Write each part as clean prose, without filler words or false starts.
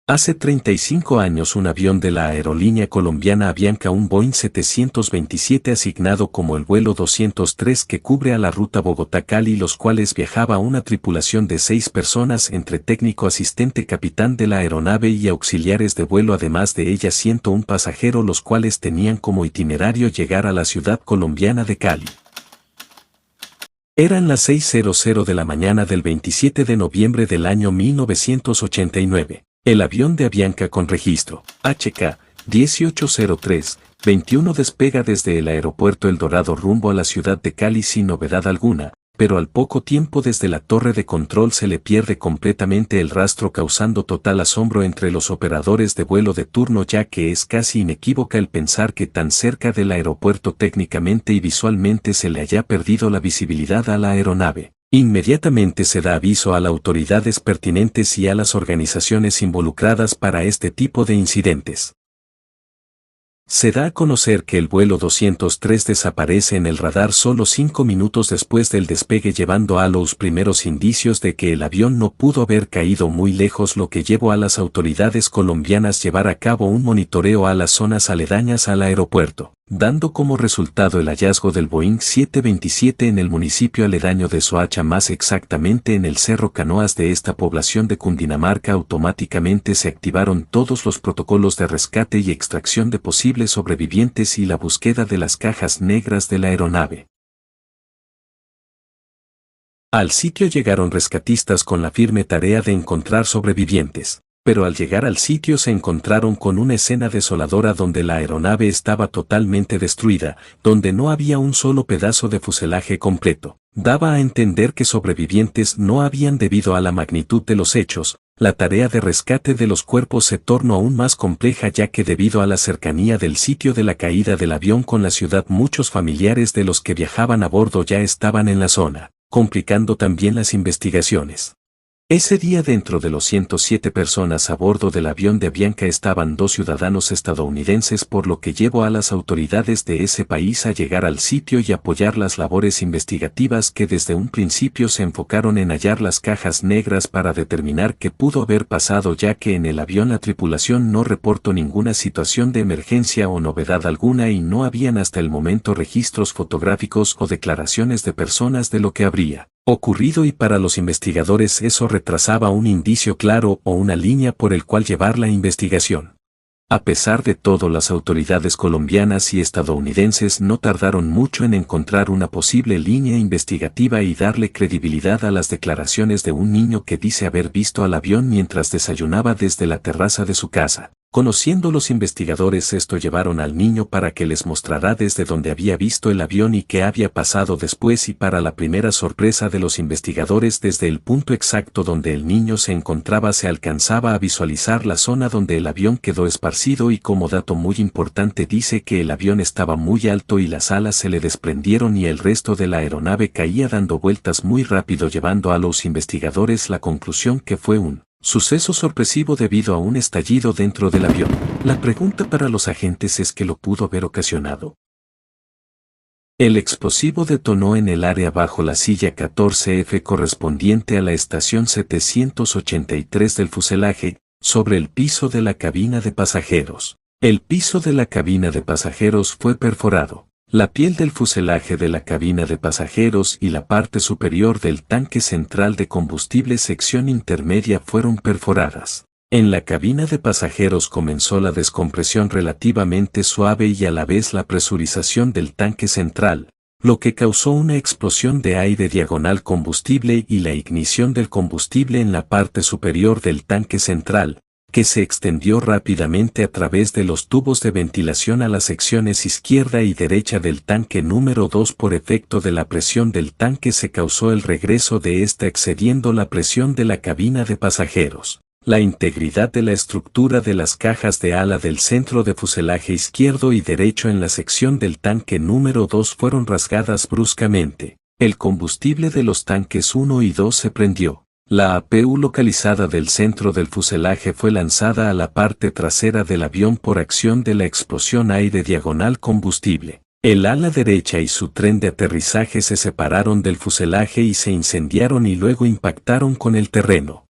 Hace 35 años un avión de la aerolínea colombiana Avianca, un Boeing 727 asignado como el vuelo 203 que cubre a la ruta Bogotá-Cali, los cuales viajaba una tripulación de 6 personas entre técnico, asistente, capitán de la aeronave y auxiliares de vuelo, además de ellas 101 pasajeros, los cuales tenían como itinerario llegar a la ciudad colombiana de Cali. Eran las 6:00 de la mañana del 27 de noviembre del año 1989. El avión de Avianca con registro HK 1803-21 despega desde el aeropuerto El Dorado rumbo a la ciudad de Cali sin novedad alguna, pero al poco tiempo desde la torre de control se le pierde completamente el rastro, causando total asombro entre los operadores de vuelo de turno, ya que es casi inequívoca el pensar que tan cerca del aeropuerto técnicamente y visualmente se le haya perdido la visibilidad a la aeronave. Inmediatamente se da aviso a las autoridades pertinentes y a las organizaciones involucradas para este tipo de incidentes. Se da a conocer que el vuelo 203 desaparece en el radar solo 5 minutos después del despegue, llevando a los primeros indicios de que el avión no pudo haber caído muy lejos, lo que llevó a las autoridades colombianas llevar a cabo un monitoreo a las zonas aledañas al aeropuerto, dando como resultado el hallazgo del Boeing 727 en el municipio aledaño de Soacha, más exactamente en el Cerro Canoas de esta población de Cundinamarca. Automáticamente se activaron todos los protocolos de rescate y extracción de posibles sobrevivientes y la búsqueda de las cajas negras de la aeronave. Al sitio llegaron rescatistas con la firme tarea de encontrar sobrevivientes, pero al llegar al sitio se encontraron con una escena desoladora donde la aeronave estaba totalmente destruida, donde no había un solo pedazo de fuselaje completo. Daba a entender que sobrevivientes no habían debido a la magnitud de los hechos. La tarea de rescate de los cuerpos se tornó aún más compleja, ya que debido a la cercanía del sitio de la caída del avión con la ciudad, muchos familiares de los que viajaban a bordo ya estaban en la zona, complicando también las investigaciones. Ese día, dentro de los 107 personas a bordo del avión de Avianca estaban 2 ciudadanos estadounidenses, por lo que llevó a las autoridades de ese país a llegar al sitio y apoyar las labores investigativas que desde un principio se enfocaron en hallar las cajas negras para determinar qué pudo haber pasado, ya que en el avión la tripulación no reportó ninguna situación de emergencia o novedad alguna y no habían hasta el momento registros fotográficos o declaraciones de personas de lo que habría ocurrido, y para los investigadores eso retrasaba un indicio claro o una línea por el cual llevar la investigación. A pesar de todo, las autoridades colombianas y estadounidenses no tardaron mucho en encontrar una posible línea investigativa y darle credibilidad a las declaraciones de un niño que dice haber visto al avión mientras desayunaba desde la terraza de su casa. Conociendo los investigadores esto, llevaron al niño para que les mostrara desde donde había visto el avión y qué había pasado después, y para la primera sorpresa de los investigadores, desde el punto exacto donde el niño se encontraba se alcanzaba a visualizar la zona donde el avión quedó esparcido, y como dato muy importante dice que el avión estaba muy alto y las alas se le desprendieron y el resto de la aeronave caía dando vueltas muy rápido, llevando a los investigadores la conclusión que fue un suceso sorpresivo debido a un estallido dentro del avión. La pregunta para los agentes es: ¿qué lo pudo haber ocasionado? El explosivo detonó en el área bajo la silla 14F correspondiente a la estación 783 del fuselaje, sobre el piso de la cabina de pasajeros. El piso de la cabina de pasajeros fue perforado. La piel del fuselaje de la cabina de pasajeros y la parte superior del tanque central de combustible sección intermedia fueron perforadas. En la cabina de pasajeros comenzó la descompresión relativamente suave y a la vez la presurización del tanque central, lo que causó una explosión de aire diagonal combustible y la ignición del combustible en la parte superior del tanque central, que se extendió rápidamente a través de los tubos de ventilación a las secciones izquierda y derecha del tanque número 2. Por efecto de la presión del tanque se causó el regreso de esta excediendo la presión de la cabina de pasajeros. La integridad de la estructura de las cajas de ala del centro de fuselaje izquierdo y derecho en la sección del tanque número 2 fueron rasgadas bruscamente. El combustible de los tanques 1 y 2 se prendió. La APU localizada del centro del fuselaje fue lanzada a la parte trasera del avión por acción de la explosión aire diagonal combustible. El ala derecha y su tren de aterrizaje se separaron del fuselaje y se incendiaron y luego impactaron con el terreno.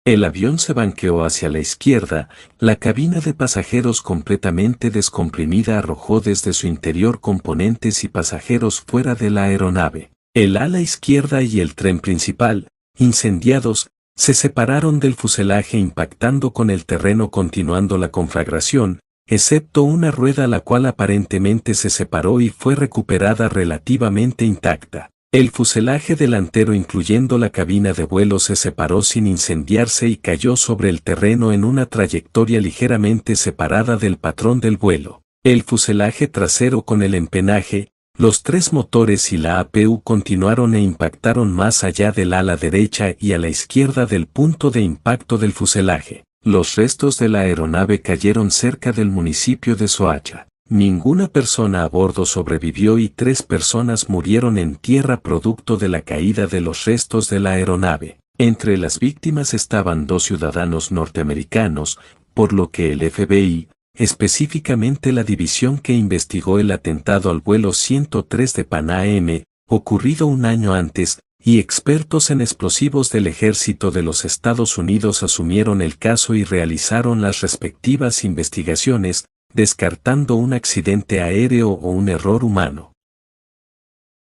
El avión se banqueó hacia la izquierda, la cabina de pasajeros completamente descomprimida arrojó desde su interior componentes y pasajeros fuera de la aeronave. El ala izquierda y el tren principal, incendiados, se separaron del fuselaje impactando con el terreno continuando la conflagración, excepto una rueda la cual aparentemente se separó y fue recuperada relativamente intacta. El fuselaje delantero incluyendo la cabina de vuelo se separó sin incendiarse y cayó sobre el terreno en una trayectoria ligeramente separada del patrón del vuelo. El fuselaje trasero con el empenaje, los tres motores y la APU continuaron e impactaron más allá del ala derecha y a la izquierda del punto de impacto del fuselaje. Los restos de la aeronave cayeron cerca del municipio de Soacha. Ninguna persona a bordo sobrevivió y 3 personas murieron en tierra producto de la caída de los restos de la aeronave. Entre las víctimas estaban 2 ciudadanos norteamericanos, por lo que el FBI, específicamente la división que investigó el atentado al vuelo 103 de Pan Am, ocurrido un año antes, y expertos en explosivos del ejército de los Estados Unidos asumieron el caso y realizaron las respectivas investigaciones, descartando un accidente aéreo o un error humano.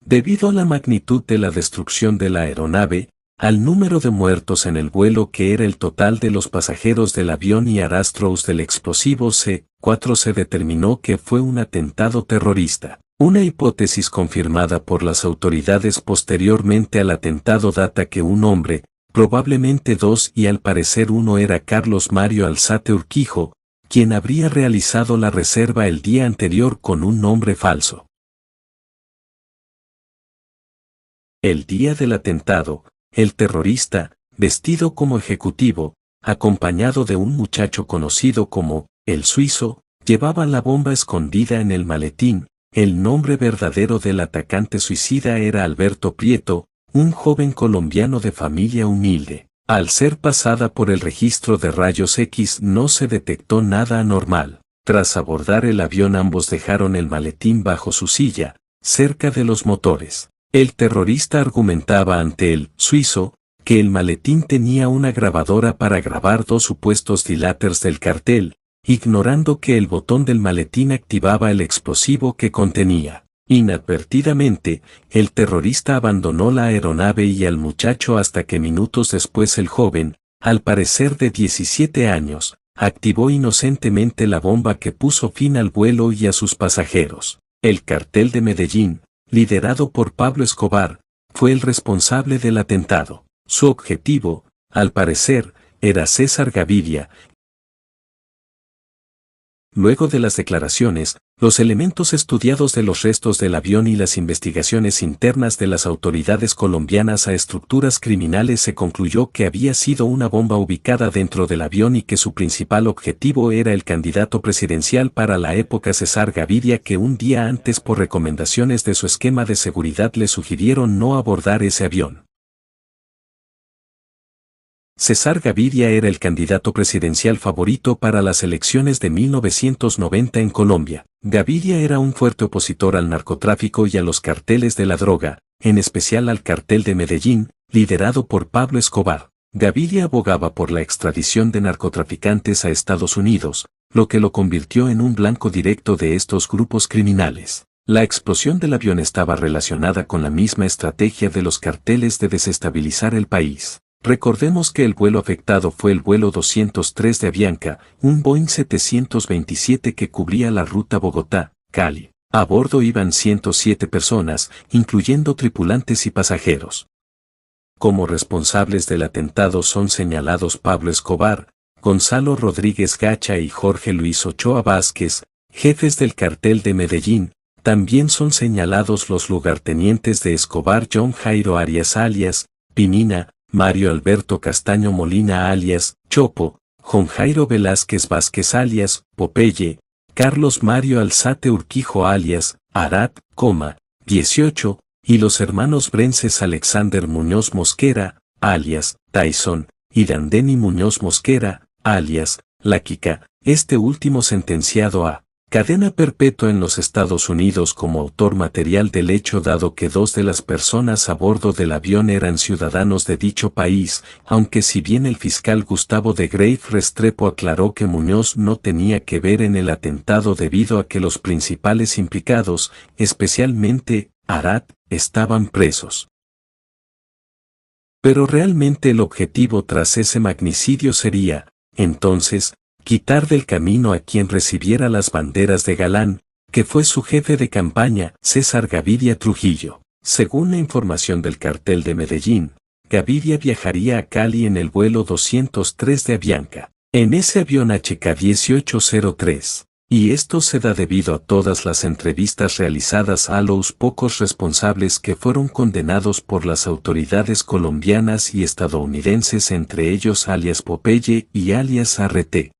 Debido a la magnitud de la destrucción de la aeronave, al número de muertos en el vuelo que era el total de los pasajeros del avión y arrastros del explosivo C-4 se determinó que fue un atentado terrorista. Una hipótesis confirmada por las autoridades posteriormente al atentado data que un hombre, probablemente 2 y al parecer uno era Carlos Mario Alzate Urquijo, quien habría realizado la reserva el día anterior con un nombre falso. El día del atentado, el terrorista, vestido como ejecutivo, acompañado de un muchacho conocido como el Suizo, llevaba la bomba escondida en el maletín. El nombre verdadero del atacante suicida era Alberto Prieto, un joven colombiano de familia humilde. Al ser pasada por el registro de rayos X no se detectó nada anormal. Tras abordar el avión ambos dejaron el maletín bajo su silla, cerca de los motores. El terrorista argumentaba ante el suizo que el maletín tenía una grabadora para grabar 2 supuestos dilaters del cartel, ignorando que el botón del maletín activaba el explosivo que contenía. Inadvertidamente, el terrorista abandonó la aeronave y al muchacho hasta que minutos después el joven, al parecer de 17 años, activó inocentemente la bomba que puso fin al vuelo y a sus pasajeros. El cartel de Medellín, liderado por Pablo Escobar, fue el responsable del atentado. Su objetivo, al parecer, era César Gaviria. Luego de las declaraciones, los elementos estudiados de los restos del avión y las investigaciones internas de las autoridades colombianas a estructuras criminales se concluyó que había sido una bomba ubicada dentro del avión y que su principal objetivo era el candidato presidencial para la época César Gaviria que un día antes por recomendaciones de su esquema de seguridad le sugirieron no abordar ese avión. César Gaviria era el candidato presidencial favorito para las elecciones de 1990 en Colombia. Gaviria era un fuerte opositor al narcotráfico y a los carteles de la droga, en especial al cartel de Medellín, liderado por Pablo Escobar. Gaviria abogaba por la extradición de narcotraficantes a Estados Unidos, lo que lo convirtió en un blanco directo de estos grupos criminales. La explosión del avión estaba relacionada con la misma estrategia de los carteles de desestabilizar el país. Recordemos que el vuelo afectado fue el vuelo 203 de Avianca, un Boeing 727 que cubría la ruta Bogotá-Cali. A bordo iban 107 personas, incluyendo tripulantes y pasajeros. Como responsables del atentado son señalados Pablo Escobar, Gonzalo Rodríguez Gacha y Jorge Luis Ochoa Vázquez, jefes del cartel de Medellín. También son señalados los lugartenientes de Escobar John Jairo Arias alias Pinina, Mario Alberto Castaño Molina alias Chopo, Jon Jairo Velázquez Vázquez alias Popeye, Carlos Mario Alzate Urquijo alias Arat, 18, y los hermanos Brences Alexander Muñoz Mosquera, alias Tyson, y Dandeni Muñoz Mosquera, alias La Quica, este último sentenciado a Cadena perpetua en los Estados Unidos como autor material del hecho, dado que 2 de las personas a bordo del avión eran ciudadanos de dicho país, aunque si bien el fiscal Gustavo de Greiff Restrepo aclaró que Muñoz no tenía que ver en el atentado debido a que los principales implicados, especialmente Arad, estaban presos. Pero realmente el objetivo tras ese magnicidio sería, entonces, quitar del camino a quien recibiera las banderas de Galán, que fue su jefe de campaña, César Gaviria Trujillo. Según la información del cartel de Medellín, Gaviria viajaría a Cali en el vuelo 203 de Avianca, en ese avión HK-1803. Y esto se da debido a todas las entrevistas realizadas a los pocos responsables que fueron condenados por las autoridades colombianas y estadounidenses, entre ellos alias Popeye y alias Arrete.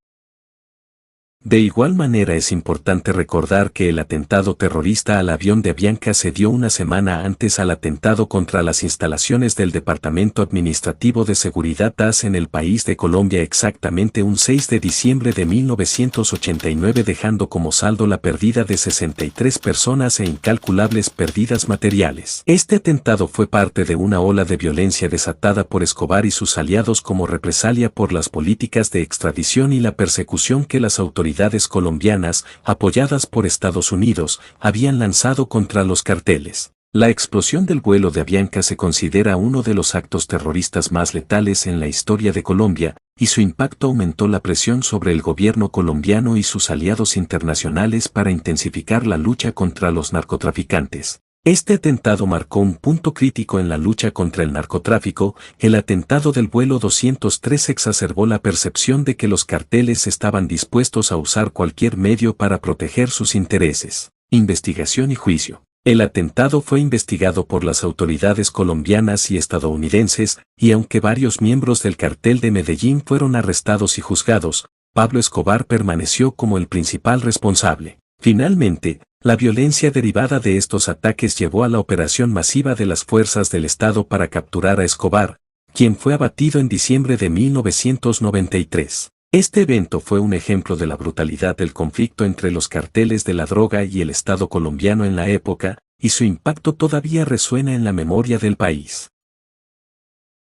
De igual manera es importante recordar que el atentado terrorista al avión de Avianca se dio una semana antes al atentado contra las instalaciones del Departamento Administrativo de Seguridad DAS en el país de Colombia, exactamente un 6 de diciembre de 1989, dejando como saldo la pérdida de 63 personas e incalculables pérdidas materiales. Este atentado fue parte de una ola de violencia desatada por Escobar y sus aliados como represalia por las políticas de extradición y la persecución que las autoridades colombianas, apoyadas por Estados Unidos, habían lanzado contra los carteles. La explosión del vuelo de Avianca se considera uno de los actos terroristas más letales en la historia de Colombia, y su impacto aumentó la presión sobre el gobierno colombiano y sus aliados internacionales para intensificar la lucha contra los narcotraficantes. Este atentado marcó un punto crítico en la lucha contra el narcotráfico. El atentado del vuelo 203 exacerbó la percepción de que los carteles estaban dispuestos a usar cualquier medio para proteger sus intereses. Investigación y juicio. El atentado fue investigado por las autoridades colombianas y estadounidenses, y aunque varios miembros del cartel de Medellín fueron arrestados y juzgados, Pablo Escobar permaneció como el principal responsable. Finalmente, la violencia derivada de estos ataques llevó a la operación masiva de las fuerzas del Estado para capturar a Escobar, quien fue abatido en diciembre de 1993. Este evento fue un ejemplo de la brutalidad del conflicto entre los carteles de la droga y el Estado colombiano en la época, y su impacto todavía resuena en la memoria del país.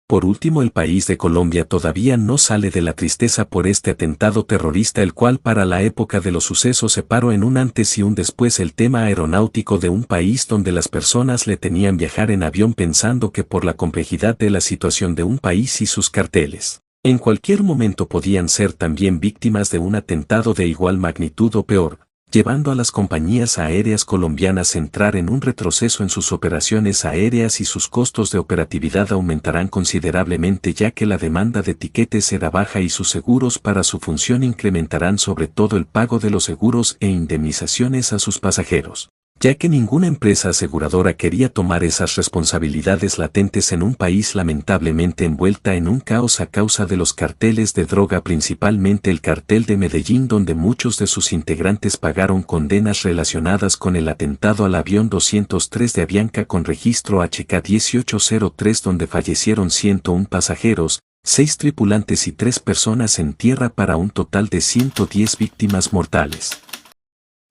Por último, el país de Colombia todavía no sale de la tristeza por este atentado terrorista, el cual para la época de los sucesos separó en un antes y un después el tema aeronáutico de un país donde las personas le temían viajar en avión pensando que por la complejidad de la situación de un país y sus carteles, en cualquier momento podían ser también víctimas de un atentado de igual magnitud o peor, llevando a las compañías aéreas colombianas a entrar en un retroceso en sus operaciones aéreas y sus costos de operatividad aumentarán considerablemente, ya que la demanda de tiquetes será baja y sus seguros para su función incrementarán, sobre todo el pago de los seguros e indemnizaciones a sus pasajeros, ya que ninguna empresa aseguradora quería tomar esas responsabilidades latentes en un país lamentablemente envuelta en un caos a causa de los carteles de droga, principalmente el cartel de Medellín, donde muchos de sus integrantes pagaron condenas relacionadas con el atentado al avión 203 de Avianca con registro HK-1803, donde fallecieron 101 pasajeros, 6 tripulantes y 3 personas en tierra, para un total de 110 víctimas mortales.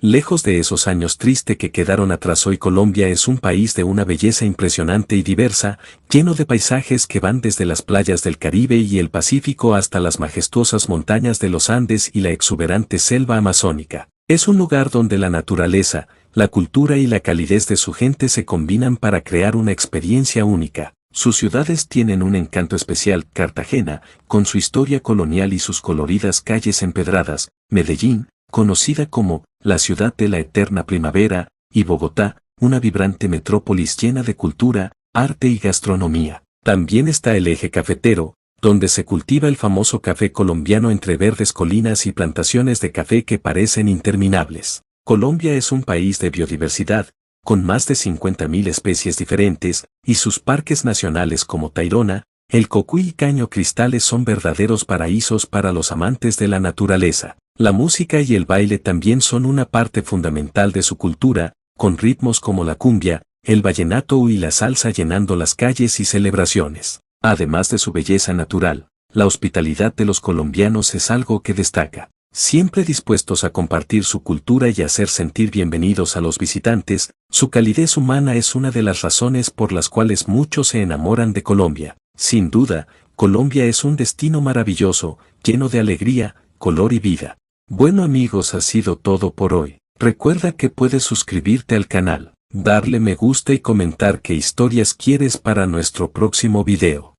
Lejos de esos años tristes que quedaron atrás, hoy Colombia es un país de una belleza impresionante y diversa, lleno de paisajes que van desde las playas del Caribe y el Pacífico hasta las majestuosas montañas de los Andes y la exuberante selva amazónica. Es un lugar donde la naturaleza, la cultura y la calidez de su gente se combinan para crear una experiencia única. Sus ciudades tienen un encanto especial: Cartagena, con su historia colonial y sus coloridas calles empedradas; Medellín, conocida como la ciudad de la eterna primavera; y Bogotá, una vibrante metrópolis llena de cultura, arte y gastronomía. También está el eje cafetero, donde se cultiva el famoso café colombiano entre verdes colinas y plantaciones de café que parecen interminables. Colombia es un país de biodiversidad, con más de 50.000 especies diferentes, y sus parques nacionales como Tayrona, el Cocuy y Caño Cristales son verdaderos paraísos para los amantes de la naturaleza. La música y el baile también son una parte fundamental de su cultura, con ritmos como la cumbia, el vallenato y la salsa llenando las calles y celebraciones. Además de su belleza natural, la hospitalidad de los colombianos es algo que destaca. Siempre dispuestos a compartir su cultura y hacer sentir bienvenidos a los visitantes, su calidez humana es una de las razones por las cuales muchos se enamoran de Colombia. Sin duda, Colombia es un destino maravilloso, lleno de alegría, color y vida. Bueno amigos, ha sido todo por hoy. Recuerda que puedes suscribirte al canal, darle me gusta y comentar qué historias quieres para nuestro próximo video.